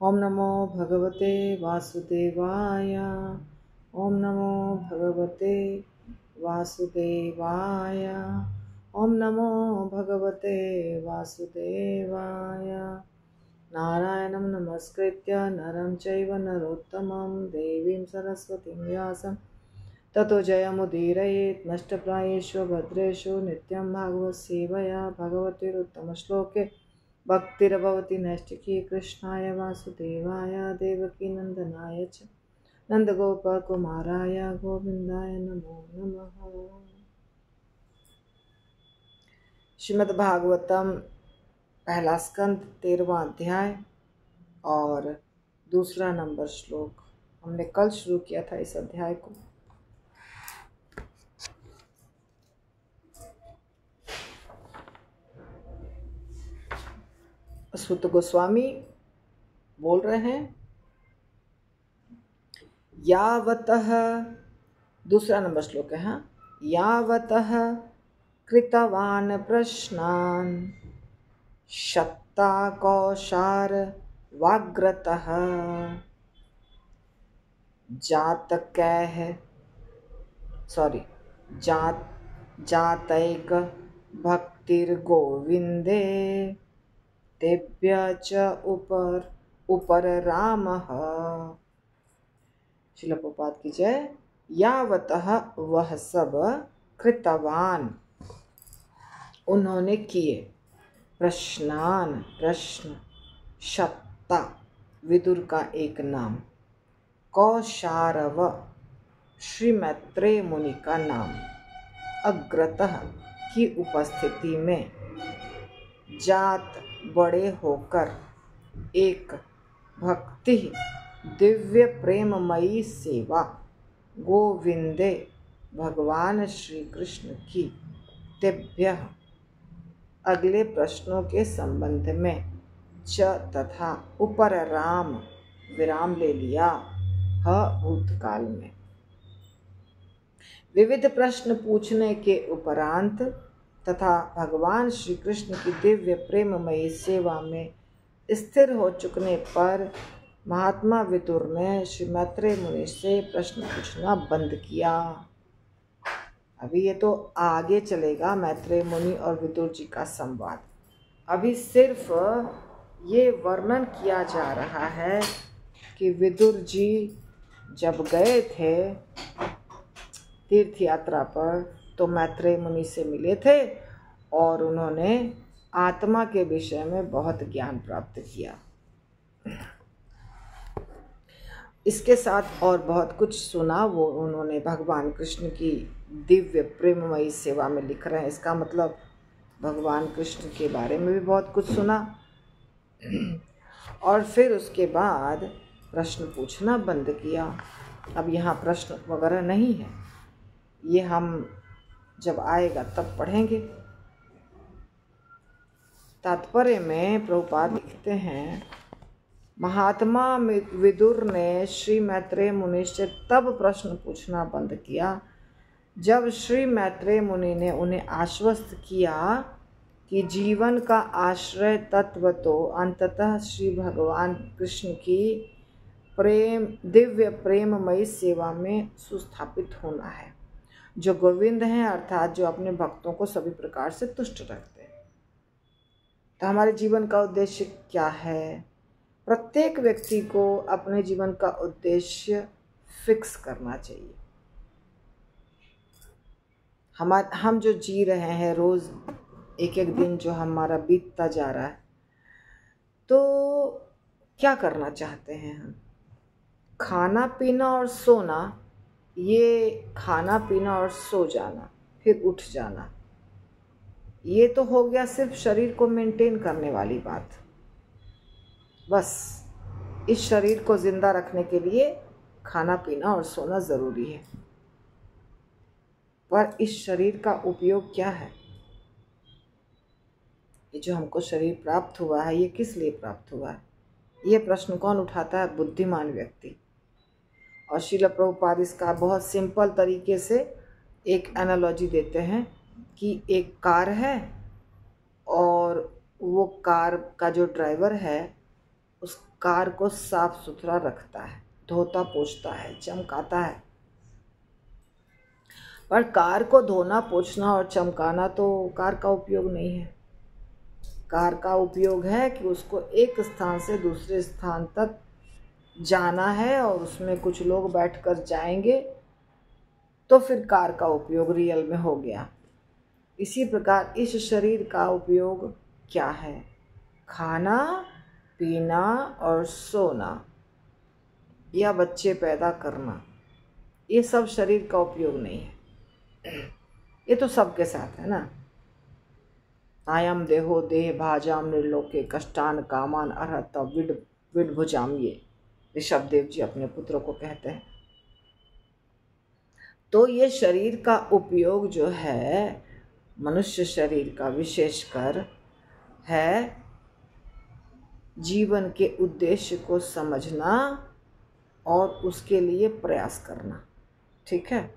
ओम नमो भगवते वासुदेवाय। ओम नमो भगवते वासुदेवाय। ओम नमो भगवते वासुदेवाय। नारायणं नमस्कृत्य नरं चैव नरोत्तमं देवीं सरस्वतीं व्यासं ततो जयमुदीरयेत्। नष्टप्रायेषु भद्रेषु नित्यं भागवत सेवया भगवतिरुत्तमश्लोके भक्तिर्भवति नैष्टिकी। कृष्णाय वासुदेवाय देवकी नंदनाय च नंदगोपकुमाराय गोविन्दाय नमो नमः। श्रीमद्भागवतम पहला स्कंद 13वां अध्याय और दूसरा नंबर श्लोक। हमने कल शुरू किया था इस अध्याय को। सुत गोस्वामी बोल रहे हैं, यावतः, दूसरा नंबर श्लोक है। हाँ, यावतः कृतवान् प्रश्नान् शक्ता कौशार वाग्रतः जातैक भक्तिर्गोविन्दे तेभ्य च उपर रामः। श्रील प्रभुपाद की जय। यावतः वह सब, कृतवान उन्होंने किए, प्रश्नान प्रश्न, शक्ता विदुर का एक नाम, कौशारव श्री मैत्रेय मुनि का नाम, अग्रतः की उपस्थिति में, जात बड़े होकर, एक भक्ति दिव्य प्रेममयी सेवा, गोविंदे भगवान श्री कृष्ण की, तेभ्य अगले प्रश्नों के संबंध में, च तथा उपर राम विराम ले लिया, ह भूतकाल में। विविध प्रश्न पूछने के उपरांत तथा भगवान श्री कृष्ण की दिव्य प्रेममयी सेवा में स्थिर हो चुकने पर महात्मा विदुर ने श्री मैत्रेय मुनि से प्रश्न पूछना बंद किया। अभी ये तो आगे चलेगा, मैत्रेय मुनि और विदुर जी का संवाद। अभी सिर्फ ये वर्णन किया जा रहा है कि विदुर जी जब गए थे तीर्थ यात्रा पर तो मैत्रेय मुनि से मिले थे और उन्होंने आत्मा के विषय में बहुत ज्ञान प्राप्त किया। इसके साथ और बहुत कुछ सुना, वो उन्होंने भगवान कृष्ण की दिव्य प्रेममयी सेवा में लिख रहे हैं। इसका मतलब भगवान कृष्ण के बारे में भी बहुत कुछ सुना और फिर उसके बाद प्रश्न पूछना बंद किया। अब यहाँ प्रश्न वगैरह नहीं है, ये हम जब आएगा तब पढ़ेंगे। तात्पर्य में प्रभुपाद लिखते हैं, महात्मा विदुर ने श्री मैत्रेय मुनि से तब प्रश्न पूछना बंद किया जब श्री मैत्रेय मुनि ने उन्हें आश्वस्त किया कि जीवन का आश्रय तत्व तो अंततः श्री भगवान कृष्ण की दिव्य प्रेममयी सेवा में सुस्थापित होना है, जो गोविंद हैं, अर्थात जो अपने भक्तों को सभी प्रकार से तुष्ट रखते हैं। तो हमारे जीवन का उद्देश्य क्या है? प्रत्येक व्यक्ति को अपने जीवन का उद्देश्य फिक्स करना चाहिए। हम जो जी रहे हैं, रोज एक एक दिन जो हमारा बीतता जा रहा है, तो क्या करना चाहते हैं हम? खाना पीना और सोना, ये खाना पीना और सो जाना फिर उठ जाना, ये तो हो गया सिर्फ शरीर को मेंटेन करने वाली बात। बस इस शरीर को जिंदा रखने के लिए खाना पीना और सोना जरूरी है, पर इस शरीर का उपयोग क्या है? ये जो हमको शरीर प्राप्त हुआ है, ये किस लिए प्राप्त हुआ है? ये प्रश्न कौन उठाता है? बुद्धिमान व्यक्ति। और श्रील प्रभुपाद इसका बहुत सिंपल तरीके से एक एनालॉजी देते हैं कि एक कार है और वो कार का जो ड्राइवर है उस कार को साफ सुथरा रखता है, धोता पोंछता है, चमकाता है। पर कार को धोना पोंछना और चमकाना तो कार का उपयोग नहीं है। कार का उपयोग है कि उसको एक स्थान से दूसरे स्थान तक जाना है और उसमें कुछ लोग बैठकर जाएंगे, तो फिर कार का उपयोग रियल में हो गया। इसी प्रकार इस शरीर का उपयोग क्या है? खाना, पीना और सोना या बच्चे पैदा करना, ये सब शरीर का उपयोग नहीं है। ये तो सबके साथ है ना। आयम देहो देह भाजाम निर्लोके कष्टान कामान अर्हत विड भुजाम, ये ऋषभदेव जी अपने पुत्रों को कहते हैं। तो ये शरीर का उपयोग जो है, मनुष्य शरीर का विशेषकर है जीवन के उद्देश्य को समझना और उसके लिए प्रयास करना। ठीक है,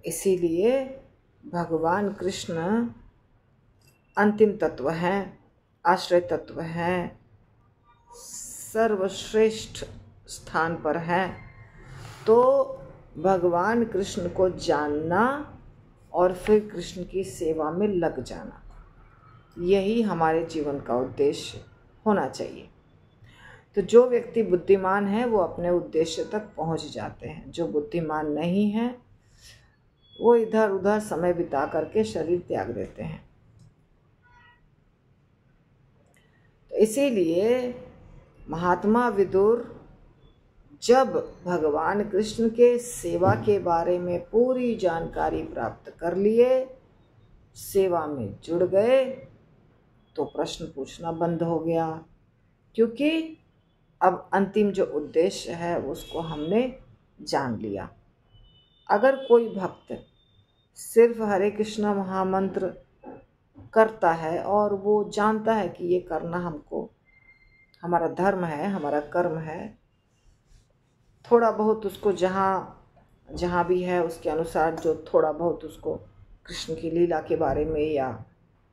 इसीलिए भगवान कृष्ण अंतिम तत्व हैं, आश्रय तत्व हैं, सर्वश्रेष्ठ स्थान पर हैं। तो भगवान कृष्ण को जानना और फिर कृष्ण की सेवा में लग जाना, यही हमारे जीवन का उद्देश्य होना चाहिए। तो जो व्यक्ति बुद्धिमान है वो अपने उद्देश्य तक पहुंच जाते हैं। जो बुद्धिमान नहीं है वो इधर उधर समय बिता करके शरीर त्याग देते हैं। तो इसीलिए महात्मा विदुर जब भगवान कृष्ण के सेवा के बारे में पूरी जानकारी प्राप्त कर लिए, सेवा में जुड़ गए, तो प्रश्न पूछना बंद हो गया, क्योंकि अब अंतिम जो उद्देश्य है उसको हमने जान लिया। अगर कोई भक्त सिर्फ हरे कृष्णा महामंत्र करता है और वो जानता है कि ये करना हमको हमारा धर्म है, हमारा कर्म है, थोड़ा बहुत उसको जहाँ भी है उसके अनुसार जो थोड़ा बहुत उसको कृष्ण की लीला के बारे में या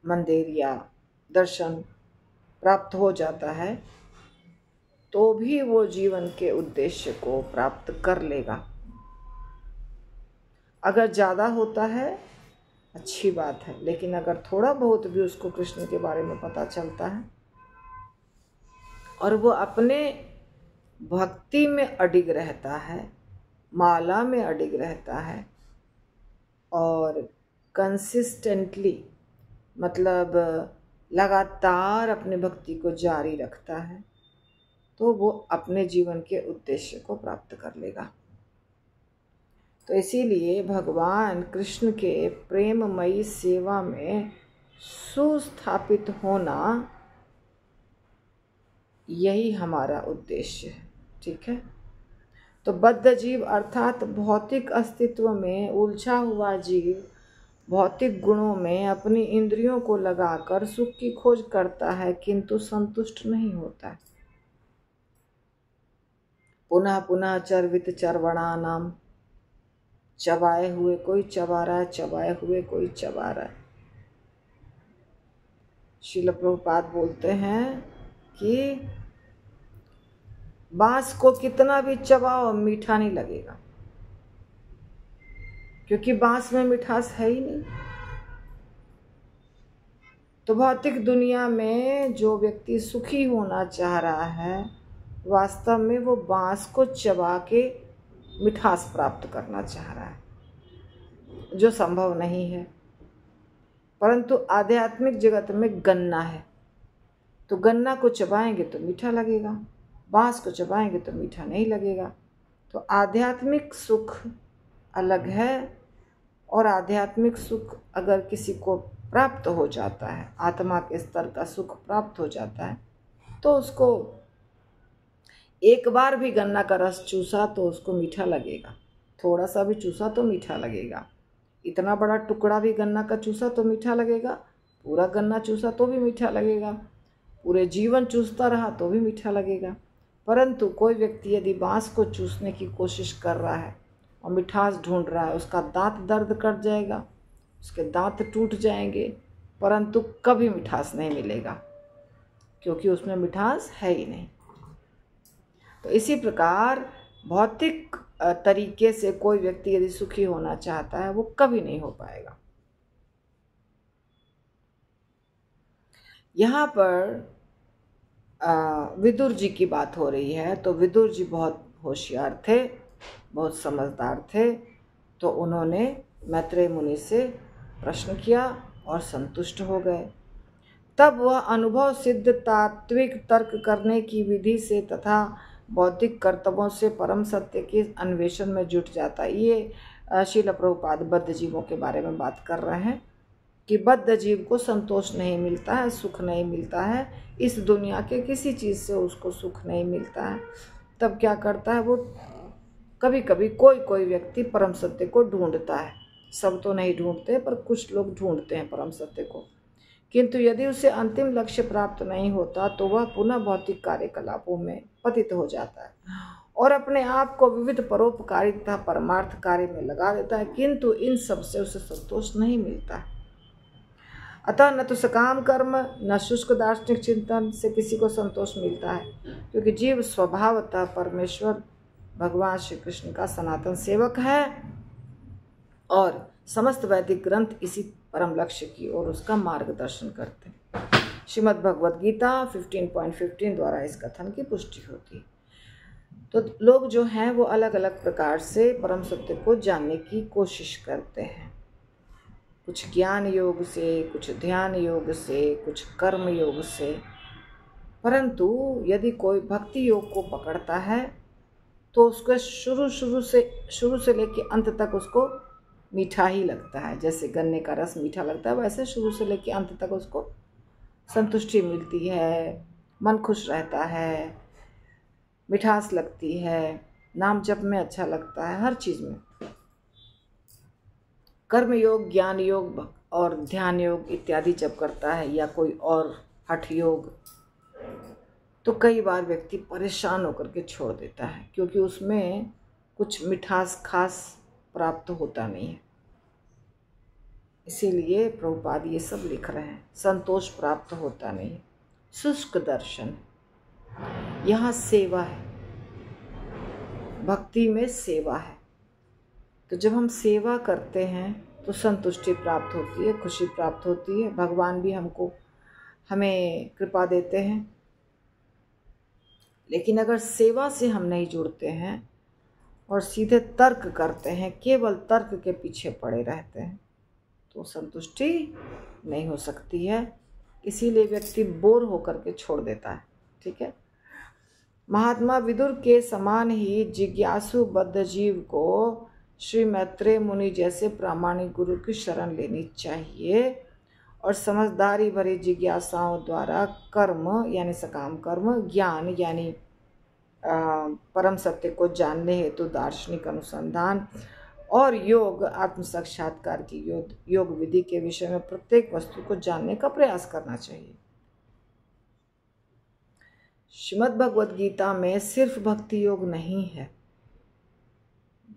मंदिर या दर्शन प्राप्त हो जाता है, तो भी वो जीवन के उद्देश्य को प्राप्त कर लेगा। अगर ज़्यादा होता है अच्छी बात है, लेकिन अगर थोड़ा बहुत भी उसको कृष्ण के बारे में पता चलता है और वो अपने भक्ति में अडिग रहता है, माला में अडिग रहता है और कंसिस्टेंटली मतलब लगातार अपने भक्ति को जारी रखता है, तो वो अपने जीवन के उद्देश्य को प्राप्त कर लेगा। तो इसीलिए भगवान कृष्ण के प्रेममयी सेवा में सुस्थापित होना, यही हमारा उद्देश्य है। ठीक है, तो बद्ध जीव अर्थात भौतिक अस्तित्व में उलझा हुआ जीव भौतिक गुणों में अपनी इंद्रियों को लगाकर सुख की खोज करता है, किंतु संतुष्ट नहीं होता है। पुनः पुनः चर्वित चरवणा नाम, चबाए हुए कोई चबा रहा है, चबाए हुए कोई चबा रहा है। श्रील प्रभुपाद बोलते हैं कि बांस को कितना भी चबाओ मीठा नहीं लगेगा, क्योंकि बांस में मिठास है ही नहीं। तो भौतिक दुनिया में जो व्यक्ति सुखी होना चाह रहा है, वास्तव में वो बांस को चबा के मिठास प्राप्त करना चाह रहा है, जो संभव नहीं है। परंतु आध्यात्मिक जगत में गन्ना है, तो गन्ना को चबाएंगे तो मीठा लगेगा, बांस को चबाएंगे तो मीठा नहीं लगेगा। तो आध्यात्मिक सुख अलग है, और आध्यात्मिक सुख अगर किसी को प्राप्त हो जाता है, आत्मा के स्तर का सुख प्राप्त हो जाता है, तो उसको एक बार भी गन्ना का रस चूसा तो उसको मीठा लगेगा, थोड़ा सा भी चूसा तो मीठा लगेगा, इतना बड़ा टुकड़ा भी गन्ना का चूसा तो मीठा लगेगा, पूरा गन्ना चूसा तो भी मीठा लगेगा, पूरे जीवन चूसता रहा तो भी मीठा लगेगा। परंतु कोई व्यक्ति यदि बांस को चूसने की कोशिश कर रहा है और मिठास ढूंढ रहा है, उसका दांत दर्द कर जाएगा, उसके दांत टूट जाएंगे, परंतु कभी मिठास नहीं मिलेगा, क्योंकि उसमें मिठास है ही नहीं। तो इसी प्रकार भौतिक तरीके से कोई व्यक्ति यदि सुखी होना चाहता है वो कभी नहीं हो पाएगा। यहाँ पर विदुर जी की बात हो रही है। तो विदुर जी बहुत होशियार थे, बहुत समझदार थे। तो उन्होंने मैत्रेय मुनि से प्रश्न किया और संतुष्ट हो गए। तब वह अनुभव सिद्ध तात्विक तर्क करने की विधि से तथा बौद्धिक कर्तव्यों से परम सत्य के अन्वेषण में जुट जाता है। ये श्रील प्रभुपाद बद्ध जीवों के बारे में बात कर रहे हैं कि बद्ध जीव को संतोष नहीं मिलता है, सुख नहीं मिलता है, इस दुनिया के किसी चीज़ से उसको सुख नहीं मिलता है। तब क्या करता है वो, कभी कभी कोई व्यक्ति परम सत्य को ढूंढता है। सब तो नहीं ढूंढते पर कुछ लोग ढूंढते हैं परम सत्य को। किंतु यदि उसे अंतिम लक्ष्य प्राप्त नहीं होता तो वह पुनः भौतिक कार्यकलापों में पतित हो जाता है और अपने आप को विविध परोपकारी तथा परमार्थ कार्य में लगा देता है, किंतु इन सब से उसे संतोष नहीं मिलता है। अतः न तो सकाम कर्म न शुष्क दार्शनिक चिंतन से किसी को संतोष मिलता है, क्योंकि जीव स्वभावतः परमेश्वर भगवान श्री कृष्ण का सनातन सेवक है और समस्त वैदिक ग्रंथ इसी परम लक्ष्य की ओर उसका मार्गदर्शन करते हैं। श्रीमद् भगवद गीता 15.15 द्वारा इस कथन की पुष्टि होती है। तो लोग जो हैं वो अलग अलग प्रकार से परम सत्य को जानने की कोशिश करते हैं, कुछ ज्ञान योग से, कुछ ध्यान योग से, कुछ कर्म योग से। परंतु यदि कोई भक्ति योग को पकड़ता है तो उसको शुरू से लेकर अंत तक उसको मीठा ही लगता है। जैसे गन्ने का रस मीठा लगता है, वैसे शुरू से लेकर अंत तक उसको संतुष्टि मिलती है, मन खुश रहता है, मिठास लगती है, नाम जप में अच्छा लगता है, हर चीज़ में। कर्म योग, ज्ञान योग और ध्यान योग इत्यादि जब करता है या कोई और हठ योग, तो कई बार व्यक्ति परेशान होकर के छोड़ देता है, क्योंकि उसमें कुछ मिठास खास प्राप्त होता नहीं है। इसीलिए प्रभुपाद ये सब लिख रहे हैं, संतोष प्राप्त होता नहीं। शुष्क दर्शन, यहाँ सेवा है, भक्ति में सेवा है। तो जब हम सेवा करते हैं तो संतुष्टि प्राप्त होती है, खुशी प्राप्त होती है, भगवान भी हमें कृपा देते हैं। लेकिन अगर सेवा से हम नहीं जुड़ते हैं और सीधे तर्क करते हैं, केवल तर्क के पीछे पड़े रहते हैं, तो संतुष्टि नहीं हो सकती है। इसीलिए व्यक्ति बोर होकर के छोड़ देता है। ठीक है। महात्मा विदुर के समान ही जिज्ञासु बद्ध जीव को श्री मैत्रेय मुनि जैसे प्रामाणिक गुरु की शरण लेनी चाहिए और समझदारी भरी जिज्ञासाओं द्वारा कर्म यानी सकाम कर्म, ज्ञान यानी परम सत्य को जानने हेतु दार्शनिक अनुसंधान और योग आत्म साक्षात्कार की योग विधि के विषय में प्रत्येक वस्तु को जानने का प्रयास करना चाहिए। श्रीमद् भगवद गीता में सिर्फ भक्ति योग नहीं है,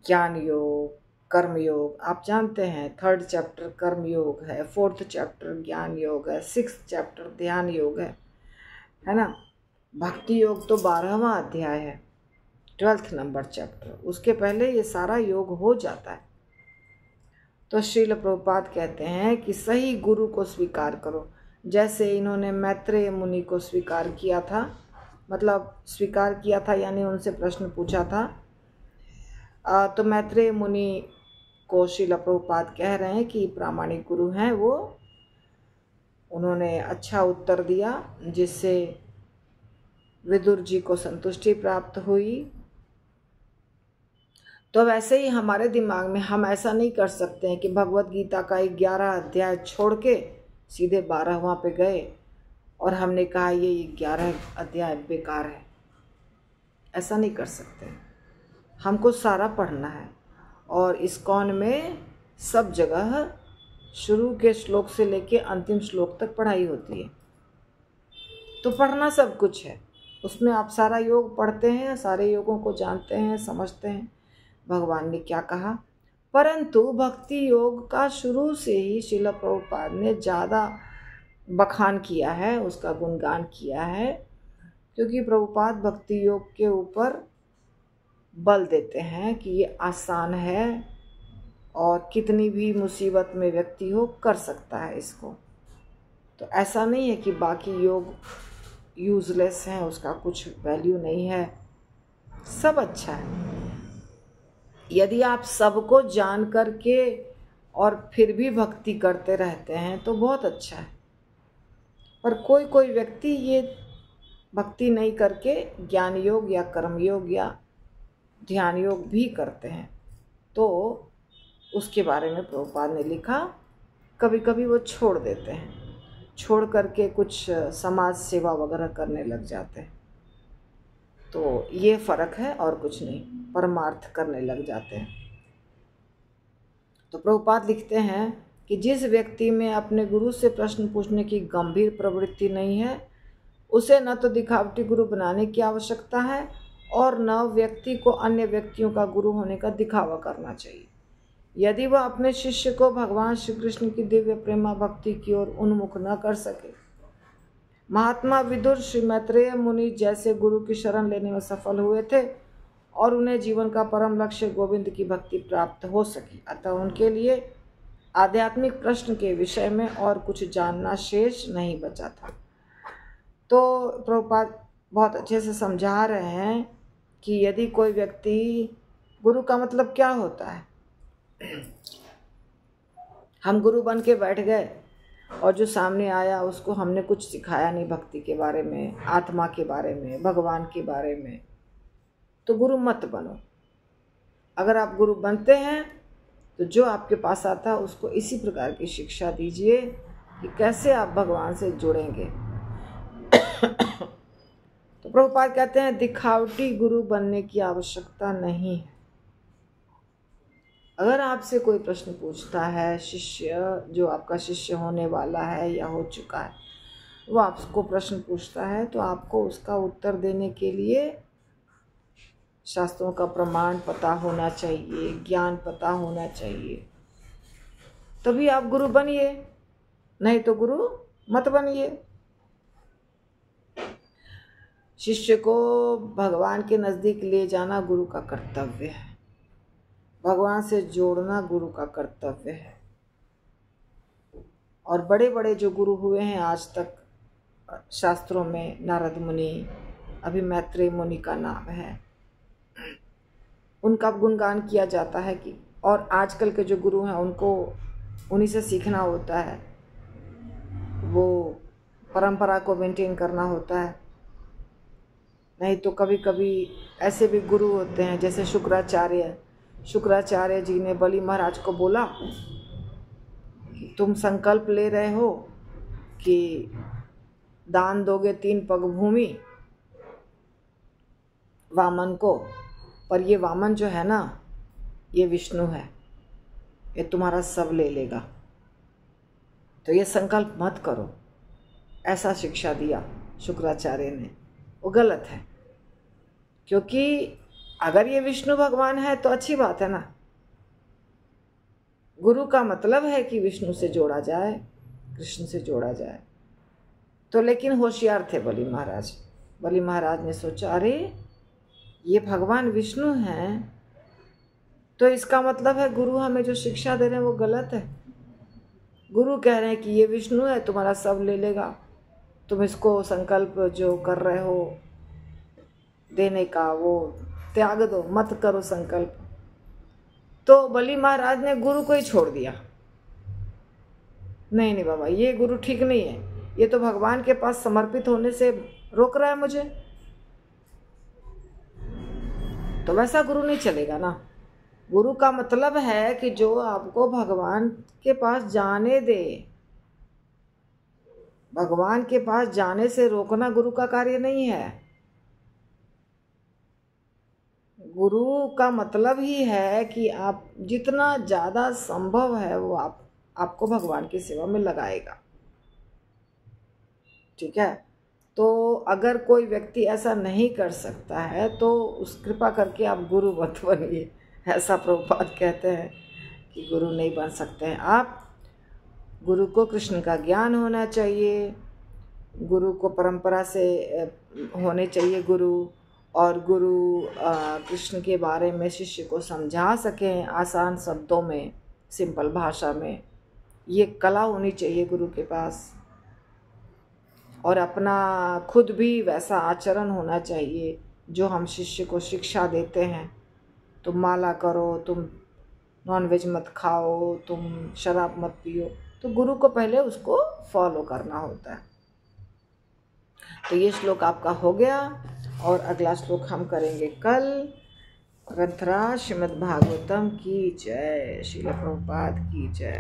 ज्ञान योग, कर्म योग, आप जानते हैं 3rd चैप्टर कर्म योग है, 4th चैप्टर ज्ञान योग है, 6th चैप्टर ध्यान योग है ना। भक्ति योग तो 12वां अध्याय है, 12th नंबर चैप्टर, उसके पहले ये सारा योग हो जाता है। तो श्रील प्रभुपाद कहते हैं कि सही गुरु को स्वीकार करो, जैसे इन्होंने मैत्रेय मुनि को स्वीकार किया था, मतलब स्वीकार किया था यानी उनसे प्रश्न पूछा था। तो मैत्रेय मुनि को श्रील प्रभुपाद कह रहे हैं कि प्रामाणिक गुरु हैं वो, उन्होंने अच्छा उत्तर दिया जिससे विदुर जी को संतुष्टि प्राप्त हुई। तो वैसे ही हमारे दिमाग में हम ऐसा नहीं कर सकते हैं कि भगवत गीता का 11 अध्याय छोड़ के सीधे 12वां पे गए और हमने कहा ये 11 अध्याय बेकार है। ऐसा नहीं कर सकते, हमको सारा पढ़ना है। और इस्कॉन में सब जगह शुरू के श्लोक से लेके अंतिम श्लोक तक पढ़ाई होती है, तो पढ़ना सब कुछ है। उसमें आप सारा योग पढ़ते हैं, सारे योगों को जानते हैं, समझते हैं भगवान ने क्या कहा। परंतु भक्ति योग का शुरू से ही श्रील प्रभुपाद ने ज़्यादा बखान किया है, उसका गुणगान किया है, क्योंकि प्रभुपाद भक्ति योग के ऊपर बल देते हैं कि ये आसान है और कितनी भी मुसीबत में व्यक्ति हो कर सकता है इसको। तो ऐसा नहीं है कि बाकी योग यूजलेस हैं, उसका कुछ वैल्यू नहीं है, सब अच्छा है। यदि आप सबको जान करके और फिर भी भक्ति करते रहते हैं तो बहुत अच्छा है। पर कोई कोई व्यक्ति ये भक्ति नहीं करके ज्ञान योग या कर्म योग या ध्यान योग भी करते हैं, तो उसके बारे में प्रभुपाद ने लिखा कभी कभी वो छोड़ देते हैं, छोड़ करके कुछ समाज सेवा वगैरह करने लग जाते हैं। तो ये फ़र्क है और कुछ नहीं, परमार्थ करने लग जाते हैं। तो प्रभुपाद लिखते हैं कि जिस व्यक्ति में अपने गुरु से प्रश्न पूछने की गंभीर प्रवृत्ति नहीं है, उसे न तो दिखावटी गुरु बनाने की आवश्यकता है और न व्यक्ति को अन्य व्यक्तियों का गुरु होने का दिखावा करना चाहिए। यदि वह अपने शिष्य को भगवान श्री कृष्ण की दिव्य प्रेमा भक्ति की ओर उन्मुख न कर सके, महात्मा विदुर श्री मैत्रेय मुनि जैसे गुरु की शरण लेने में सफल हुए थे और उन्हें जीवन का परम लक्ष्य गोविंद की भक्ति प्राप्त हो सकी। अतः उनके लिए आध्यात्मिक प्रश्न के विषय में और कुछ जानना शेष नहीं बचा था। तो प्रभुपाद बहुत अच्छे से समझा रहे हैं कि यदि कोई व्यक्ति, गुरु का मतलब क्या होता है, हम गुरु बन के बैठ गए और जो सामने आया उसको हमने कुछ सिखाया नहीं भक्ति के बारे में, आत्मा के बारे में, भगवान के बारे में, तो गुरु मत बनो। अगर आप गुरु बनते हैं तो जो आपके पास आता है उसको इसी प्रकार की शिक्षा दीजिए कि कैसे आप भगवान से जुड़ेंगे। तो प्रभुपाद कहते हैं दिखावटी गुरु बनने की आवश्यकता नहीं है। अगर आपसे कोई प्रश्न पूछता है, शिष्य जो आपका शिष्य होने वाला है या हो चुका है, वो आपको प्रश्न पूछता है, तो आपको उसका उत्तर देने के लिए शास्त्रों का प्रमाण पता होना चाहिए, ज्ञान पता होना चाहिए, तभी आप गुरु बनिए, नहीं तो गुरु मत बनिए। शिष्य को भगवान के नज़दीक ले जाना गुरु का कर्तव्य है, भगवान से जोड़ना गुरु का कर्तव्य है। और बड़े बड़े जो गुरु हुए हैं आज तक शास्त्रों में, नारद मुनि, अभी मैत्रेय मुनि का नाम है, उनका गुणगान किया जाता है कि, और आजकल के जो गुरु हैं उनको उन्हीं से सीखना होता है, वो परंपरा को मेंटेन करना होता है। नहीं तो कभी कभी ऐसे भी गुरु होते हैं जैसे शुक्राचार्य जी ने बलि महाराज को बोला कि तुम संकल्प ले रहे हो कि दान दोगे 3 पग भूमि वामन को, पर ये वामन जो है ना, ये विष्णु है, ये तुम्हारा सब ले लेगा, तो ये संकल्प मत करो। ऐसा शिक्षा दिया शुक्राचार्य ने, वो गलत है। क्योंकि अगर ये विष्णु भगवान है तो अच्छी बात है ना, गुरु का मतलब है कि विष्णु से जोड़ा जाए, कृष्ण से जोड़ा जाए। तो लेकिन होशियार थे बलि महाराज। बलि महाराज ने सोचा, अरे ये भगवान विष्णु हैं, तो इसका मतलब है गुरु हमें जो शिक्षा दे रहे हैं वो गलत है। गुरु कह रहे हैं कि ये विष्णु है, तुम्हारा सब ले लेगा, तुम इसको संकल्प जो कर रहे हो देने का वो त्याग दो, मत करो संकल्प। तो बलि महाराज ने गुरु को ही छोड़ दिया। नहीं बाबा, ये गुरु ठीक नहीं है, ये तो भगवान के पास समर्पित होने से रोक रहा है मुझे, तो वैसा गुरु नहीं चलेगा ना। गुरु का मतलब है कि जो आपको भगवान के पास जाने दे। भगवान के पास जाने से रोकना गुरु का कार्य नहीं है। गुरु का मतलब ही है कि आप जितना ज़्यादा संभव है वो आपको भगवान की सेवा में लगाएगा। ठीक है, तो अगर कोई व्यक्ति ऐसा नहीं कर सकता है तो उस कृपा करके आप गुरु मत बनिए। ऐसा प्रभुपाद कहते हैं कि गुरु नहीं बन सकते हैं आप। गुरु को कृष्ण का ज्ञान होना चाहिए, गुरु को परंपरा से होने चाहिए गुरु, और गुरु कृष्ण के बारे में शिष्य को समझा सकें आसान शब्दों में, सिंपल भाषा में। ये कला होनी चाहिए गुरु के पास। और अपना खुद भी वैसा आचरण होना चाहिए जो हम शिष्य को शिक्षा देते हैं। तुम माला करो, तुम नॉनवेज मत खाओ, तुम शराब मत पियो, तो गुरु को पहले उसको फॉलो करना होता है। तो ये श्लोक आपका हो गया, और अगला श्लोक हम करेंगे कल। ग्रंथराज श्रीमद् भागवतम की जय। श्रील प्रभुपाद की जय।